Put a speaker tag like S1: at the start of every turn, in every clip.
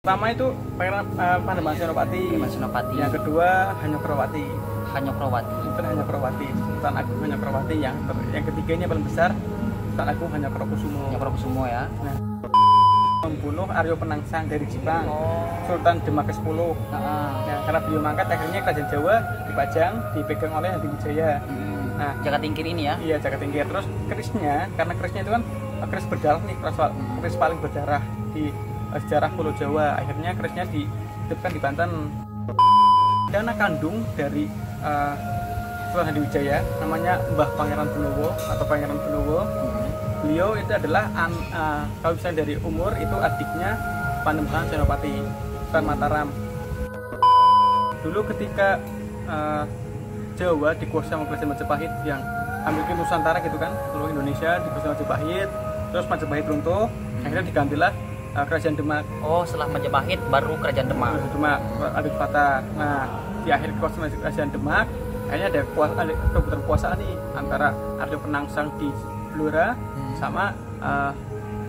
S1: Pertama itu Pangeran Panembahan Senopati.
S2: Senopati.
S1: Yang kedua Hanyokropati.
S2: Hanyokropati.
S1: Sultan Hanyokropati. Sultan Agung Hanyokropati. Yang ketiga ini paling besar, Sultan Agung Hanyokrokusumo.
S2: Hanyokrokusumo ya.
S1: Nah, membunuh Aryo Penangsang dari Jepang. Sultan Demak ke-10. Nah, karena beliau mangkat akhirnya kerajaan Jawa dipajang, dipegang oleh Hadiwijaya. Nah,
S2: Jakatingkir ini ya.
S1: Iya, Jakatingkir. Terus kerisnya, karena kerisnya itu kan keris berdarah nih, keris paling berdarah di sejarah Pulau Jawa. Akhirnya kerisnya dihidupkan di Banten. Ada anak kandung dari Sultan Hadiwijaya, namanya Mbah Pangeran Benowo atau Pangeran Benowo. Beliau itu adalah kalau misalnya dari umur itu adiknya Panembahan Senopati, Sultan Mataram. Dulu ketika Jawa dikuasai sama kerajaan Majapahit yang memiliki Nusantara gitu kan, seluruh Indonesia dikuasai Majapahit, terus Majapahit runtuh, akhirnya digantilah kerajaan Demak.
S2: Oh, setelah Majapahit baru kerajaan Demak.
S1: Demak, Adik Fatah. Nah, di akhir kekuasaan kerajaan Demak, akhirnya ada rebutan kekuasaan nih antara Aryo Penangsang di Blora sama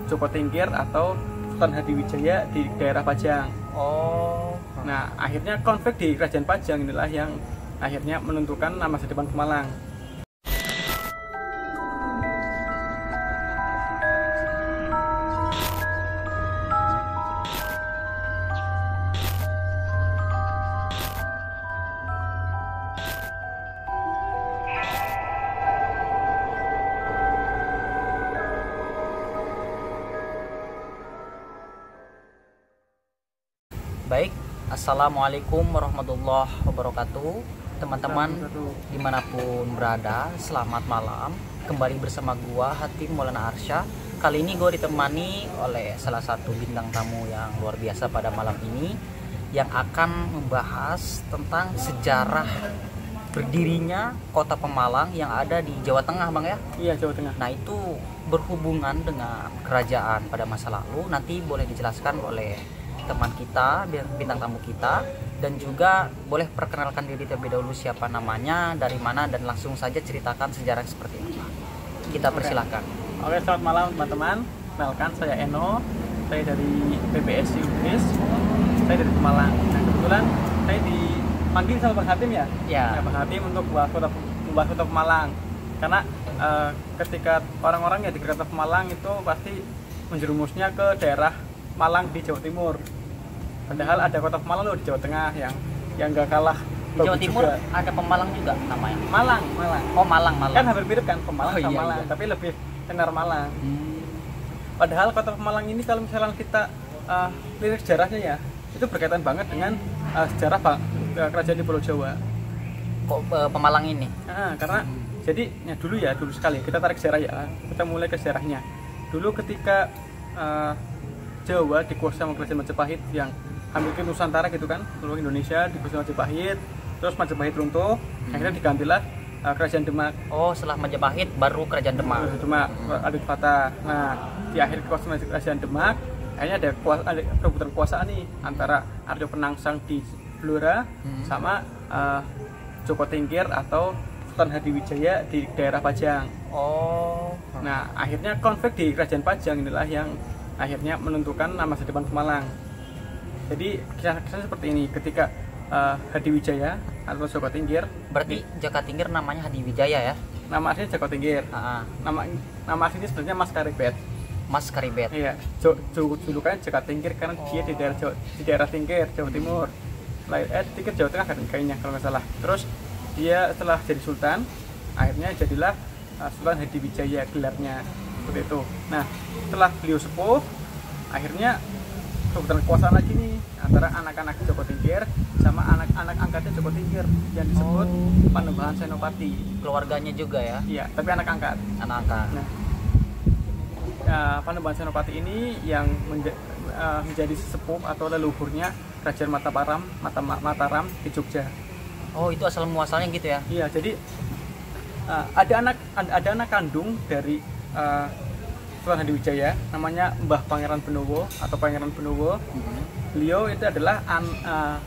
S1: Joko Tingkir atau Sultan Hadiwijaya di daerah Pajang.
S2: Oh.
S1: Nah, akhirnya konflik di kerajaan Pajang inilah yang akhirnya menentukan nama masa depan Pemalang.
S2: Baik, assalamualaikum warahmatullahi wabarakatuh, teman-teman dimanapun berada, selamat malam. Kembali bersama gua Hatim Maulana Arsya. Kali ini gua ditemani oleh salah satu bintang tamu yang luar biasa pada malam ini, yang akan membahas tentang sejarah berdirinya kota Pemalang yang ada di Jawa Tengah, Bang ya?
S1: Iya, Jawa Tengah.
S2: Nah, itu berhubungan dengan kerajaan pada masa lalu. Nanti boleh dijelaskan oleh teman kita, bintang tamu kita, dan juga boleh perkenalkan diri terlebih dahulu, siapa namanya, dari mana, dan langsung saja ceritakan sejarah seperti apa. Kita persilahkan.
S1: Oke, selamat malam teman-teman. Kenalkan, saya Eno. Saya dari PBS Inggris. Saya dari Pemalang. Nah, kebetulan saya dipanggil sama Bang Hatim ya?
S2: Ya.
S1: Nah, Bang Hatim untuk membahas kota Pemalang. Karena ketika orang-orang ya di kota Pemalang itu pasti menjerumusnya ke daerah Malang di Jawa Timur. Padahal ada kota Pemalang loh di Jawa Tengah yang gak kalah.
S2: Di Jawa Timur juga ada Pemalang juga namanya.
S1: Malang.
S2: Oh, Malang.
S1: Kan hampir mirip kan Pemalang sama
S2: Iya,
S1: Malang,
S2: iya.
S1: tapi lebih tenar Malang. Padahal kota Pemalang ini kalau misalnya kita lihat sejarahnya ya, itu berkaitan banget dengan sejarah kerajaan di Pulau Jawa.
S2: Kok Pemalang ini?
S1: Karena jadi ya dulu sekali kita tarik sejarah ya, kita mulai ke sejarahnya. Dulu ketika Jawa dikuasai sama kerajaan Majapahit yang memiliki Nusantara gitu kan, seluruh Indonesia dikuasai Majapahit, terus Majapahit runtuh, akhirnya digantilah kerajaan Demak.
S2: Oh, setelah Majapahit baru kerajaan Demak.
S1: Demak, Adik Fatah. Nah, di akhir kekuasaan kerajaan Demak, akhirnya ada rebutan kekuasaan nih antara Aryo Penangsang di Blora sama Joko Tingkir atau Sultan Hadiwijaya di daerah Pajang.
S2: Oh.
S1: Nah, akhirnya konflik di kerajaan Pajang inilah yang akhirnya menentukan nama masa depan Pemalang. Jadi kisah seperti ini, ketika Hadiwijaya atau Joko Tingkir.
S2: Berarti Jakatingkir namanya Hadiwijaya ya?
S1: Nama aslinya Joko Tingkir. Nama aslinya sebenarnya Mas Karibet.
S2: Mas Karibet.
S1: Iya, julukannya Jaka Tingkir karena dia di daerah Tingkir, Jawa Timur. Tingkir Jawa Tengah kan kayaknya kalau nggak salah. Terus dia setelah jadi sultan, akhirnya jadilah Sultan Hadiwijaya gelarnya seperti itu. Nah, setelah beliau sepuh, akhirnya rebutan kekuasaan lagi nih antara anak-anak Joko Tingkir sama anak-anak angkatnya Joko Tingkir yang disebut Panembahan Senopati.
S2: Keluarganya juga ya?
S1: Iya, tapi anak angkat.
S2: Anak angkat.
S1: Nah, Panembahan Senopati ini yang menjadi sesepuh atau leluhurnya kerajaan Mataram di Jogja.
S2: Oh, itu asal muasalnya gitu ya?
S1: Iya, jadi ada anak kandung dari Sultan Hadiwijaya, namanya Mbah Pangeran Benowo atau Pangeran Benowo. Beliau itu adalah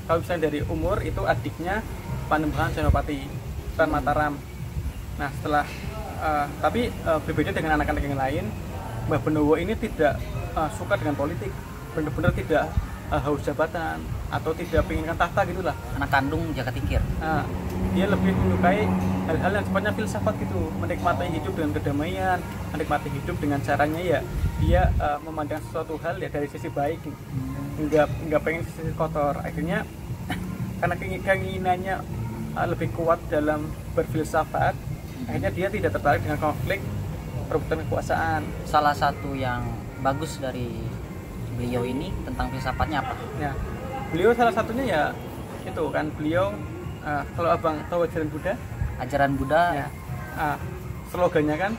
S1: kalau misalnya dari umur itu adiknya Panembahan Senopati, Sultan Mataram. Nah, setelah tapi berbeda dengan anak-anak yang lain, Mbah Benowo ini tidak suka dengan politik, benar-benar tidak haus jabatan atau tidak menginginkan tahta gitulah.
S2: Anak kandung Jaka Tingkir.
S1: Nah, dia lebih menyukai hal-hal yang sifatnya filsafat gitu, menikmati hidup dengan kedamaian, menikmati hidup dengan caranya ya dia memandang sesuatu hal ya dari sisi baik, nggak pengen sisi kotor. Akhirnya karena keinginannya lebih kuat dalam berfilsafat, akhirnya dia tidak tertarik dengan konflik perebutan kekuasaan.
S2: Salah satu yang bagus dari beliau ini tentang filsafatnya apa?
S1: Ya, beliau salah satunya ya itu kan beliau kalau abang tahu ajaran Buddha,
S2: Ya.
S1: Slogannya kan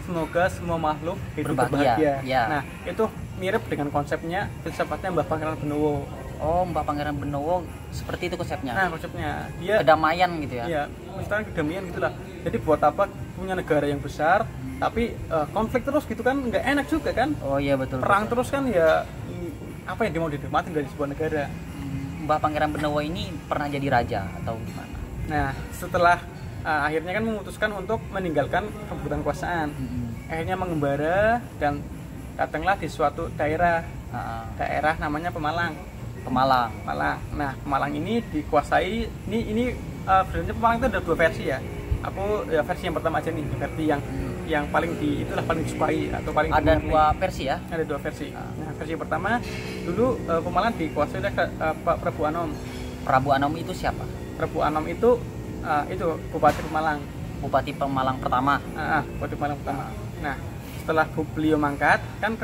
S1: semoga semua makhluk hidup berbahagia.
S2: Ya.
S1: Nah itu mirip dengan konsepnya filsafatnya Mbah Pangeran Benowo.
S2: Oh, Mbah Pangeran Benowo seperti itu konsepnya.
S1: Nah konsepnya dia
S2: kedamaian gitu ya.
S1: Iya, misalnya kedamaian gitulah. Jadi buat apa punya negara yang besar tapi konflik terus gitu kan nggak enak juga kan.
S2: Oh iya betul.
S1: Perang terus kan ya apa yang dia mau dinikmatin dari sebuah negara.
S2: Mbah Pangeran Benowo ini pernah jadi raja atau gimana?
S1: Nah setelah akhirnya kan memutuskan untuk meninggalkan rebutan kekuasaan. Akhirnya mengembara dan datanglah di suatu daerah namanya Pemalang. Nah Pemalang ini dikuasai ini sebenarnya Pemalang itu ada dua versi ya. Aku ya versi yang pertama aja nih, versi yang paling itulah paling disukai atau paling
S2: ada dua versi ya?
S1: Ada dua versi. Nah versi yang pertama dulu Pemalang dikuasai oleh Pak Prabu Anom.
S2: Prabu Anom itu siapa?
S1: Prabu Anom itu Bupati Pemalang.
S2: Bupati Pemalang pertama.
S1: Bupati Pemalang pertama. Nah setelah beliau mangkat kan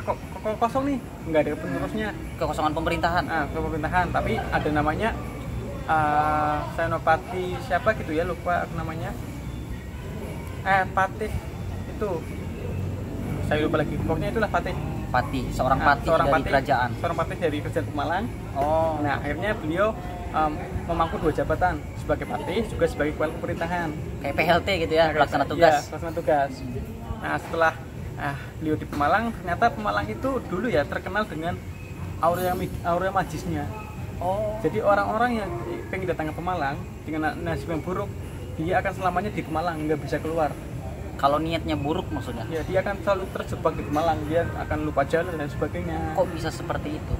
S1: kosong nih, nggak ada penerusnya.
S2: Kekosongan pemerintahan.
S1: Pemerintahan, tapi ada namanya Senopati siapa gitu ya, lupa aku namanya. Patih itu saya lupa lagi, pokoknya itulah Patih,
S2: seorang patih dari kerajaan.
S1: Seorang patih dari kerajaan Pemalang. Nah akhirnya beliau memangku dua jabatan, sebagai patih juga sebagai kepala pemerintahan.
S2: Kayak PLT gitu ya, pelaksana tugas.
S1: Ya, pelaksana tugas. Nah setelah beliau di Pemalang, ternyata Pemalang itu dulu ya terkenal dengan aura magisnya. Jadi orang-orang yang pengen datang ke Pemalang dengan nasib yang buruk, dia akan selamanya di Pemalang, nggak bisa keluar.
S2: Kalau niatnya buruk maksudnya?
S1: Ya, dia akan selalu terjebak di Pemalang, dia akan lupa jalan dan sebagainya.
S2: Kok bisa seperti itu?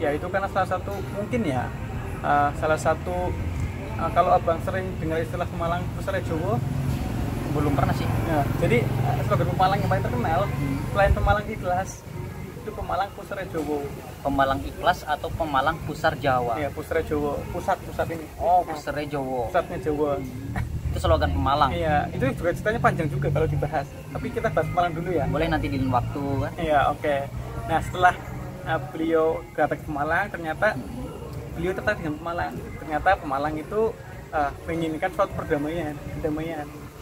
S1: Ya itu karena salah satu mungkin ya, kalau abang sering dengar istilah Pemalang Pusara Jawa.
S2: Belum pernah sih.
S1: Ya, jadi slogan Pemalang yang paling terkenal selain Pemalang Ikhlas itu Pemalang Pusara Jawa.
S2: Pemalang Ikhlas atau Pemalang Pusar Jawa?
S1: Iya, Pusara Jawa, pusat ini.
S2: Pusara Jawa.
S1: Pusatnya Jawa.
S2: Itu slogan Pemalang.
S1: Iya, itu juga ceritanya panjang juga kalau dibahas. Tapi kita bahas Pemalang dulu ya.
S2: Boleh nanti di lain waktu kan?
S1: Iya, oke. Nah, setelah beliau datang ke Pemalang, ternyata beliau tertarik dengan Pemalang. Ternyata Pemalang itu menginginkan suatu kedamaian.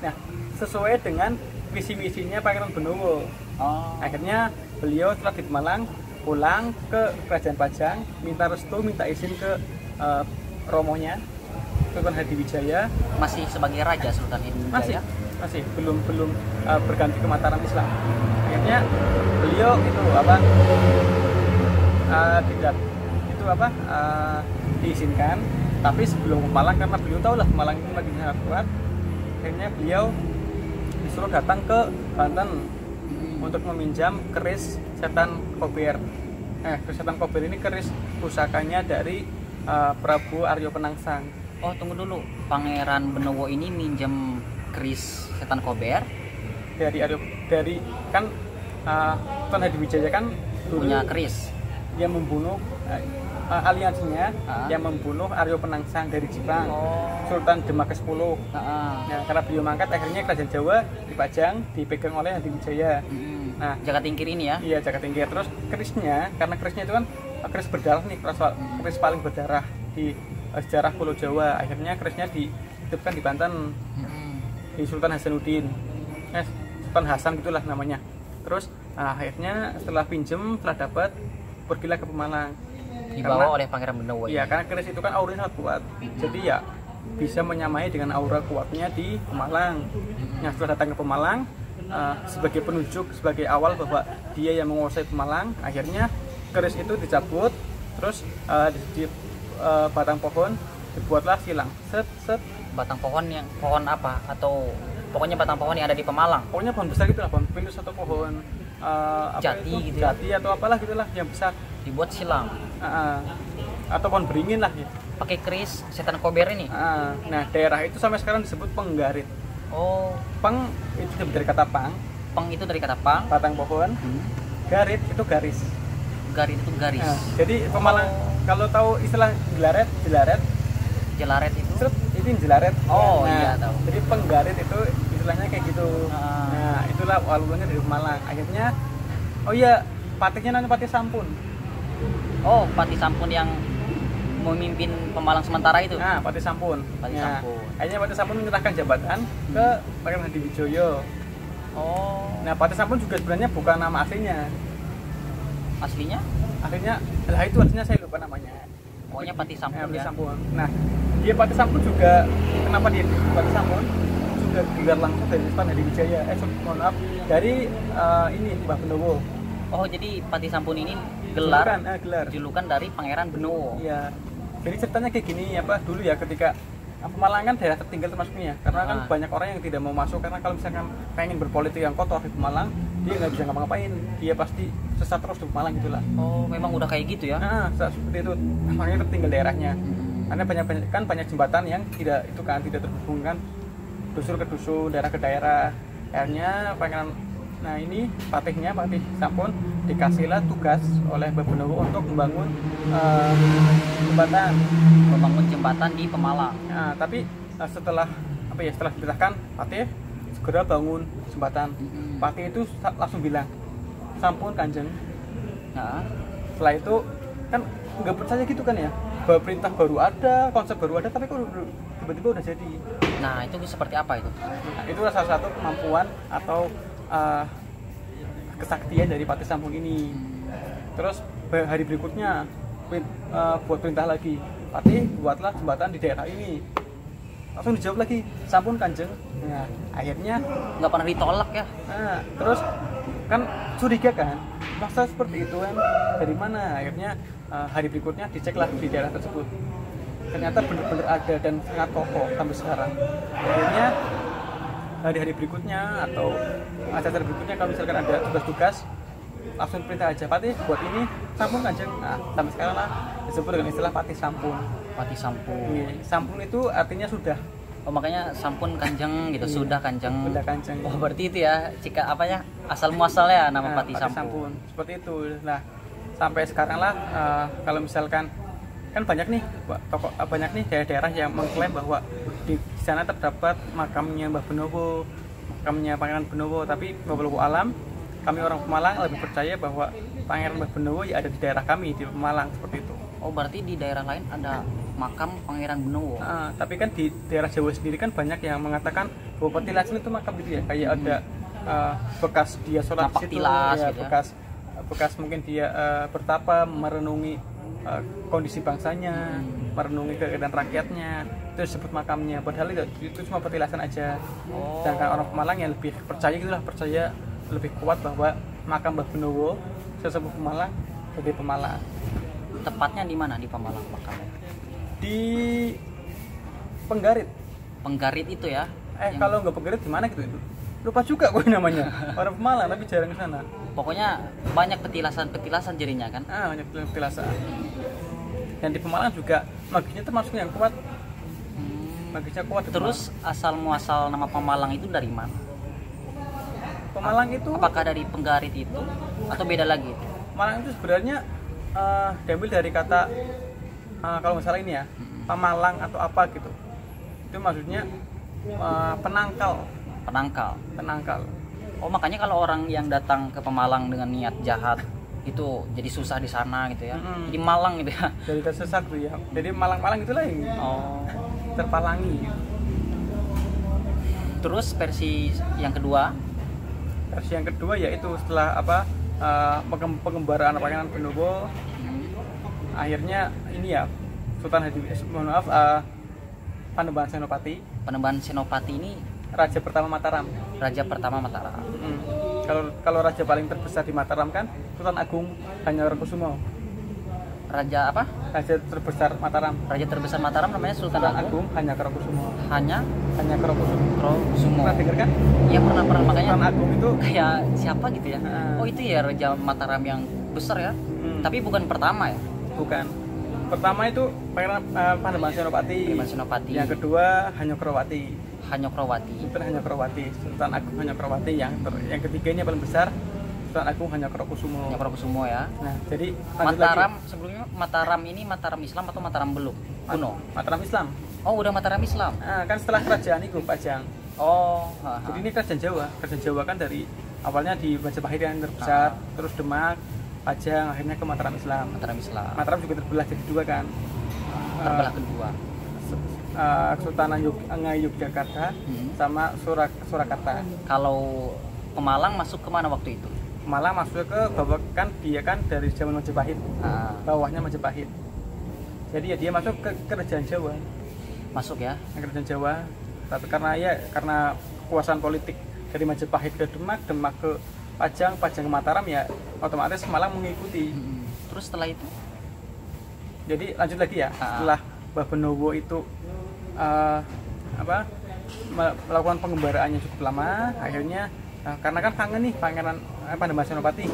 S1: Nah, sesuai dengan visi-misinya Pangeran Benowo. Akhirnya beliau setelah di Pemalang pulang ke Kerajaan Pajang, minta restu, minta izin ke romonya Sultan Hadiwijaya.
S2: Masih sebagai raja Sultan Hadiwijaya?
S1: Masih belum berganti ke Mataram Islam. Akhirnya beliau diizinkan, tapi sebelum ke Malang, karena beliau tahu lah Malang itu lagi sangat kuat, akhirnya beliau disuruh datang ke Banten untuk meminjam keris setan Kober. Keris setan Kober ini keris pusakanya dari Prabu Aryo Penangsang.
S2: Tunggu dulu, Pangeran Benowo ini minjem keris setan Kober
S1: dari kan Sultan Hadiwijaya kan dulu
S2: punya keris
S1: yang membunuh aliansinya yang membunuh Aryo Penangsang dari Jepang, Sultan Demak ke-10. Nah, karena beliau mangkat, akhirnya kerajaan Jawa dipajang, dipegang oleh Hadiwijaya. Nah,
S2: Jaka Tingkir ini ya?
S1: Iya, Jaka Tingkir. Terus kerisnya, karena kerisnya itu kan keris berdarah nih, keris paling berdarah di sejarah Pulau Jawa. Akhirnya kerisnya dititipkan di Banten di Sultan Hasanuddin, Sultan Hasan gitulah namanya. Terus akhirnya setelah pinjem, setelah dapat, pergilah ke Pemalang.
S2: Dibawa oleh Pangeran Benowo.
S1: Iya, karena keris itu kan auranya sangat kuat. Jadi ya bisa menyamai dengan aura kuatnya di Pemalang. Nah, setelah datang ke Pemalang sebagai penunjuk, sebagai awal bahwa dia yang menguasai Pemalang, akhirnya keris itu dicabut, terus di batang pohon dibuatlah silang.
S2: Batang pohon apa? Atau pokoknya batang pohon yang ada di Pemalang?
S1: Pokoknya pohon besar gitu lah, pohon pinus atau pohon
S2: jati gitu.
S1: Jati atau apalah gitulah yang besar.
S2: Dibuat silang.
S1: Atau pohon beringin lah ya.
S2: Pakai keris setan kober ini.
S1: Nah, daerah itu sampai sekarang disebut Penggarit.
S2: Oh,
S1: Peng itu dari kata pang,
S2: peng itu dari kata pang.
S1: batang pohon. Garit itu garis.
S2: Garit itu garis.
S1: Jadi Pemalang kalau tahu istilah jelaret,
S2: Jelaret itu.
S1: itu jelaret.
S2: Oh, iya tahu.
S1: Jadi Penggarit itu istilahnya kayak gitu. Nah, itulah awalnya dari Pemalang. Akhirnya, oh iya, patihnya namanya Patih Sampun.
S2: Oh, Patih Sampun yang memimpin Pemalang sementara itu.
S1: Nah, Patih Sampun.
S2: Patih
S1: Nah,
S2: Sampun.
S1: akhirnya Patih Sampun menyerahkan jabatan ke Pangeran Hadiwijoyo.
S2: Oh,
S1: Nah, Patih Sampun juga sebenarnya bukan nama aslinya.
S2: aslinya?
S1: Aslinya, lah itu aslinya saya lupa namanya.
S2: Pokoknya Patih Sampun
S1: Patih
S2: ya.
S1: Sampun. Nah, dia Patih Sampun juga, kenapa dia Patih Sampun? Juga gelar langsung dari Sultan Hadiwijaya. Mohon maaf, dari ini Mbah Benowo.
S2: Oh, jadi Patih Sampun ini gelar
S1: Julukan
S2: dari Pangeran Benowo.
S1: Iya. Jadi ceritanya kayak gini dulu ya, ketika Pemalang kan daerah tertinggal termasuknya, karena kan banyak orang yang tidak mau masuk, karena kalau misalkan pengen berpolitik yang kotor di Pemalang, dia nggak bisa ngapa-ngapain, dia pasti sesat terus di Pemalang gitulah.
S2: Oh, memang udah kayak gitu ya?
S1: Nah, seperti itu, makanya tertinggal daerahnya. Karena banyak jembatan yang tidak terhubungkan dusun ke dusun, daerah ke daerah. Akhirnya ini Patih Sampun dikasihlah tugas oleh Mbah Benowo untuk membangun
S2: jembatan di Pemalang.
S1: Nah, tapi setelah diperintahkan Patih segera bangun jembatan. Patih itu langsung bilang, "Sampun Kanjeng."
S2: Nah,
S1: setelah itu kan nggak percaya gitu kan ya, bahwa perintah baru ada, konsep baru ada, tapi kok tiba-tiba udah jadi.
S2: nah itu seperti apa itu?
S1: Nah, itu salah satu kemampuan atau kesaktian dari Patih Sampun ini. Terus hari berikutnya buat perintah lagi, Patih buatlah jembatan di daerah ini. Langsung dijawab lagi, "Sampun Kanjeng." Nah, akhirnya
S2: Nggak pernah ditolak ya?
S1: Nah, terus kan curiga kan, masa seperti itu kan dari mana? Akhirnya hari berikutnya diceklah di daerah tersebut, ternyata benar-benar ada dan sangat kokoh sampai sekarang. Akhirnya hari-hari berikutnya atau acara berikutnya kalau misalkan ada tugas-tugas, langsung perintah aja, "Patih buat ini, Sampun Kanjeng." Nah, sampai sekarang lah disebut dengan istilah Patih Sampun.
S2: Patih Sampun.
S1: Sampun itu artinya sudah.
S2: Oh, makanya Sampun Kanjeng gitu. Sudah Kanjeng.
S1: Sudah Kanjeng.
S2: Oh, berarti itu ya, jika asal muasalnya nama Patih Sampun.
S1: Seperti itu. Nah, sampai sekarang lah kalau misalkan kan banyak nih daerah-daerah yang mengklaim bahwa di sana terdapat makamnya Mbah Benowo, makamnya Pangeran Benowo, tapi walau alam kami orang Pemalang lebih percaya bahwa Pangeran Mbah Benowo ya ada di daerah kami di Pemalang, seperti itu.
S2: Oh, berarti di daerah lain ada makam Pangeran Benowo.
S1: Tapi kan di daerah Jawa sendiri kan banyak yang mengatakan bahwa Petilasan itu makam itu ya, kayak ada bekas dia sholat di situ, ya, gitu bekas mungkin dia bertapa merenungi kondisi bangsanya, merenungi keadaan rakyatnya, itu disebut makamnya. Padahal itu cuma petilasan aja. Sedangkan orang Pemalang yang lebih percaya lebih kuat bahwa makam Mbah Benowo sesepuh Pemalang jadi Pemalang.
S2: Tepatnya di mana di Pemalang makamnya?
S1: Di Penggarit.
S2: Penggarit itu ya?
S1: Kalau nggak Penggarit di mana gitu itu? Lupa juga gue namanya. Orang Pemalang tapi jarang ke sana.
S2: Pokoknya banyak petilasan jadinya kan?
S1: Banyak petilasan. Dan di Pemalang juga magisnya termasuk yang kuat. Magisnya kuat.
S2: Terus asal muasal nama Pemalang itu dari mana?
S1: Pemalang itu
S2: apakah dari Penggarit itu atau beda lagi?
S1: Pemalang itu sebenarnya diambil dari kata kalau misalnya ini ya, pemalang atau apa gitu. Itu maksudnya penangkal.
S2: Oh, makanya kalau orang yang datang ke Pemalang dengan niat jahat itu jadi susah di sana gitu ya. Jadi malang gitu ya.
S1: Jadi tersesat tuh ya. Jadi malang-malang itulah yang terpalangi gitu.
S2: Terus versi yang kedua?
S1: Versi yang kedua yaitu setelah pengembaraan Pangeran Benowo, akhirnya ini ya Sultan Panembahan Senopati.
S2: Panembahan Senopati ini
S1: Raja pertama Mataram. Kalau raja paling terbesar di Mataram kan Sultan Agung Hanyakarokusumo.
S2: Raja apa?
S1: Raja terbesar Mataram.
S2: Raja terbesar Mataram namanya Sultan Agung
S1: Hanyakarokusumo.
S2: Hanyakarokusumo.
S1: Pernah dengar kan?
S2: Iya, pernah makanya.
S1: Sultan Agung itu
S2: kayak siapa gitu ya? Oh, itu ya Raja Mataram yang besar ya. Tapi bukan pertama ya?
S1: Bukan. Pertama itu Pangeran Panembahan Senopati.
S2: Panembahan Senopati.
S1: Yang kedua Hanyokrawati.
S2: Hanyokrawati.
S1: Sultan Hanyokrawati, Sultan Agung Hanyokrawati. Yang ketiga ini yang paling besar, Sultan Agung Hanyokrokusumo.
S2: Hanyokrokusumo ya.
S1: Nah, jadi
S2: Mataram lagi. Sebelumnya Mataram ini Mataram Islam atau Mataram belum? Kuno.
S1: Mataram Islam.
S2: Oh, udah Mataram Islam.
S1: Nah, kan setelah kerajaan itu Pajang.
S2: Oh,
S1: jadi ini kerajaan Jawa. Kerajaan Jawa kan dari awalnya di Majapahit yang terbesar, terus Demak, Pajang, akhirnya ke Mataram Islam.
S2: Mataram Islam.
S1: Mataram juga terbelah jadi dua kan.
S2: Terbelah kedua.
S1: Kesultanan Yogyakarta sama Surakarta.
S2: Kalau Pemalang masuk ke mana waktu itu?
S1: Pemalang masuk ke bawah, kan dia kan dari zaman Majapahit. Bawahnya Majapahit. Jadi ya dia masuk ke kerajaan Jawa.
S2: Masuk ya?
S1: Kerajaan Jawa. Tapi karena kekuasaan politik dari Majapahit ke Demak, Demak ke Pajang, Pajang ke Mataram, ya otomatis Pemalang mengikuti.
S2: Terus setelah itu?
S1: Jadi lanjut lagi ya. Setelah Mbah Benowo itu melakukan pengembaraannya cukup lama, akhirnya karena kan kangen nih Pangeran Panembahan Senopati,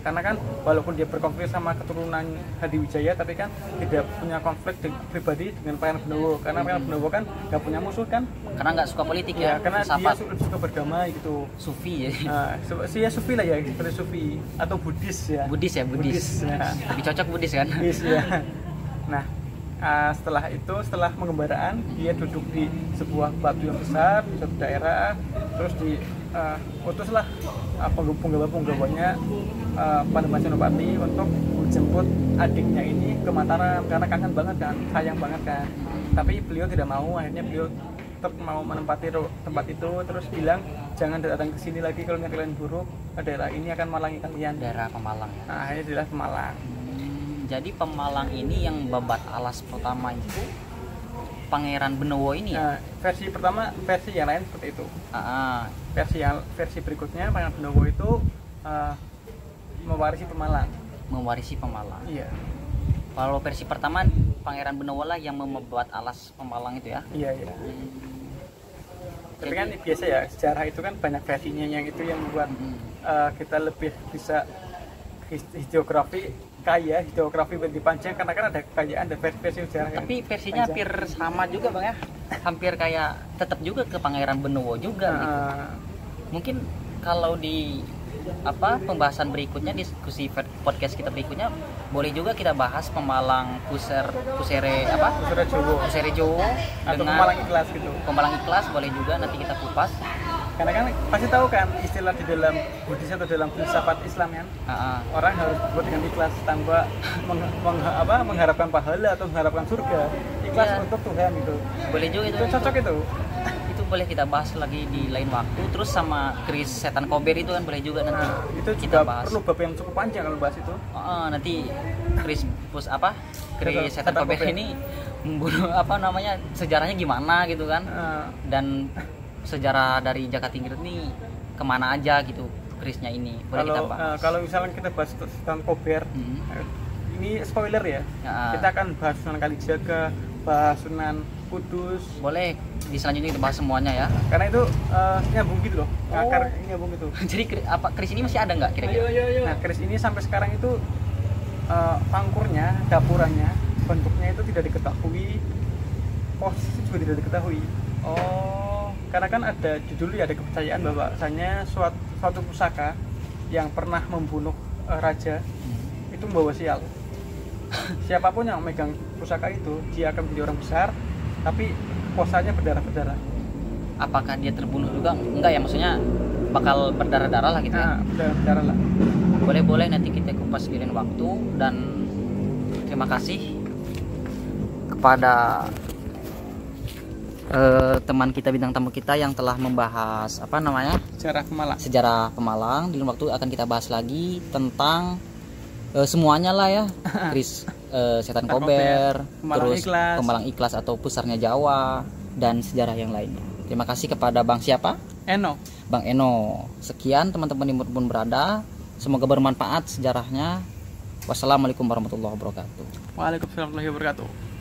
S1: karena kan walaupun dia berkonflik sama keturunan Hadiwijaya, tapi kan tidak punya konflik pribadi dengan Pangeran Benowo, karena Pangeran Benowo kan nggak punya musuh kan,
S2: karena nggak suka politik ya,
S1: karena dia suka berdamai gitu.
S2: Sufi ya.
S1: Ya Sufi lah ya, seperti Sufi atau Buddhis ya.
S2: Buddhis.
S1: Nah.
S2: Lebih cocok Buddhis kan?
S1: Buddhis ya. Nah, setelah pengembaraan dia duduk di sebuah batu yang besar di suatu daerah, terus utuslah penggawa-penggawanya Panembahan Senopati untuk menjemput adiknya ini ke Mataram karena kangen banget kan, sayang banget kan. Tapi beliau tidak mau, akhirnya beliau tetap mau menempati tempat itu, terus bilang jangan datang ke sini lagi kalau kalian buruk, daerah ini akan malangi kalian.
S2: Daerah Pemalang ya.
S1: Nah, akhirnya daerah Pemalang.
S2: Jadi Pemalang ini yang babat alas pertama itu Pangeran Benowo ini ya?
S1: Versi pertama, versi yang lain seperti itu. Versi berikutnya Pangeran Benowo itu mewarisi Pemalang.
S2: Mewarisi Pemalang.
S1: Iya.
S2: Kalau versi pertama Pangeran Benowo lah yang membuat alas Pemalang itu ya?
S1: Iya. Tapi kan biasa ya, sejarah itu kan banyak versinya, yang itu yang membuat kita lebih bisa geografi lebih panjang, karena kan ada kekayaan dan versi sejarah.
S2: Tapi versinya hampir sama juga Bang ya, hampir kayak tetap juga ke Pangeran Benowo juga gitu. Mungkin kalau di pembahasan berikutnya, diskusi podcast kita berikutnya, boleh juga kita bahas Pemalang Pusere Jowo
S1: atau
S2: dengan
S1: Pemalang Ikhlas gitu.
S2: Pemalang Ikhlas boleh juga, nanti kita kupas.
S1: Karena kan pasti tahu kan istilah di dalam Buddhis atau dalam filsafat Islam kan, orang harus berbuat dengan ikhlas tanpa mengharapkan pahala atau mengharapkan surga, ikhlas untuk Tuhan gitu.
S2: Boleh juga itu
S1: cocok itu
S2: boleh kita bahas lagi di lain waktu. Terus sama Kris Setan Kober itu kan boleh juga nanti
S1: itu
S2: kita bahas.
S1: Perlu bab yang cukup panjang kalau bahas itu.
S2: Nanti Kris Setan Kober ini membunuh sejarahnya gimana gitu kan, dan sejarah dari Jakatinggirt ini kemana aja gitu Krisnya ini, boleh kita bahas.
S1: Kalau misalnya kita bahas Setan Kober, ini spoiler ya, kita akan bahas Sunan Kalijaga, bahas Sunan Kudus.
S2: Boleh, di selanjutnya kita bahas semuanya ya.
S1: Karena itu nyambung gitu loh, akar nyambung gitu.
S2: Jadi Kris ini masih ada nggak kira-kira?
S1: Nah, Kris ini sampai sekarang itu pangkurnya, dapurannya, bentuknya itu tidak diketahui, posisi juga tidak diketahui. Karena kan ada dulu ada kepercayaan bahwasanya suatu pusaka yang pernah membunuh raja itu membawa sial. Siapapun yang megang pusaka itu, dia akan menjadi orang besar, tapi posanya berdarah-berdarah.
S2: Apakah dia terbunuh juga? Enggak ya, maksudnya bakal berdarah-darah lah gitu ya?
S1: Berdarah-darah lah.
S2: Boleh nanti kita kupas di lain waktu. Dan terima kasih kepada teman kita, bintang tamu kita yang telah membahas sejarah Pemalang. Di lain waktu akan kita bahas lagi tentang semuanya lah ya. Kris Setan Kober, terus Pemalang Ikhlas atau pusarnya Jawa, dan sejarah yang lainnya. Terima kasih kepada Bang siapa? Bang Eno. Sekian teman-teman dimanapun berada, semoga bermanfaat sejarahnya. Wassalamualaikum warahmatullahi wabarakatuh.
S1: Waalaikumsalam warahmatullahi wabarakatuh.